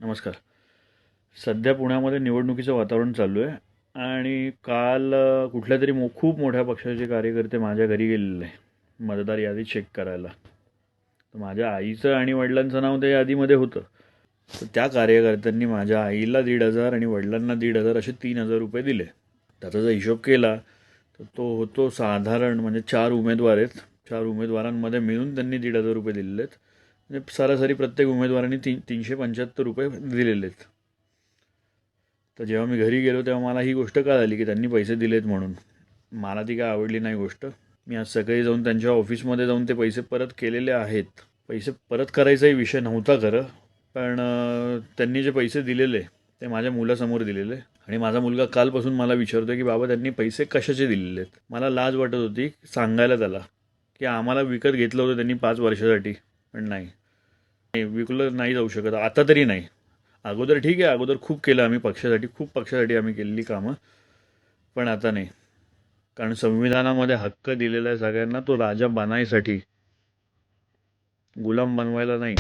नमस्कार. सध्या पुण्यामध्ये निवडणुकीचं वातावरण चालू आहे आणि काल कुठल्यातरी खूप मोठ्या पक्षाचे कार्यकर्ते माझ्या घरी गेलेले मतदार यादी चेक करायला. तर माझ्या आईचं आणि वडिलांचं नाव त्या यादीमध्ये होतं. तर त्या कार्यकर्त्यांनी माझ्या आईला 1,500 आणि वडिलांना 1,500 असे 3,000 रुपये दिले. त्याचा जर हिशोब केला तर तो होतो साधारण, म्हणजे 4 उमेदवार आहेत, 4 उमेदवारांमध्ये मिळून त्यांनी 1,500 रुपये दिलेले आहेत. म्हणजे सरासरी प्रत्येक उमेदवारांनी 375 रुपये दिलेले आहेत. तर जेव्हा मी घरी गेलो तेव्हा मला ही गोष्ट कळाली की त्यांनी पैसे दिलेत म्हणून. मला ती काय आवडली नाही गोष्ट. मी आज सकाळी जाऊन त्यांच्या ऑफिसमध्ये जाऊन ते पैसे परत केलेले आहेत. पैसे परत करायचाही विषय नव्हता खरं, पण त्यांनी जे पैसे दिलेले ते माझ्या मुलासमोर दिलेले. आणि माझा मुलगा कालपासून मला विचारतो की बाबा त्यांनी पैसे कशाचे दिलेले आहेत. मला लाज वाटत होती सांगायला त्याला की आम्हाला विकत घेतलं होतं त्यांनी 5 वर्षासाठी, पण नाही, विकलं नाही जाऊ शकत आता तरी नाही. अगोदर ठीक आहे, अगोदर खूप केलं आम्ही पक्षासाठी, खूप पक्षासाठी आम्ही केलेली कामं, पण आता नाही. कारण संविधानामध्ये हक्क दिलेला आहे सगळ्यांना, तो राजा बनायसाठी, गुलाम बनवायला नाही.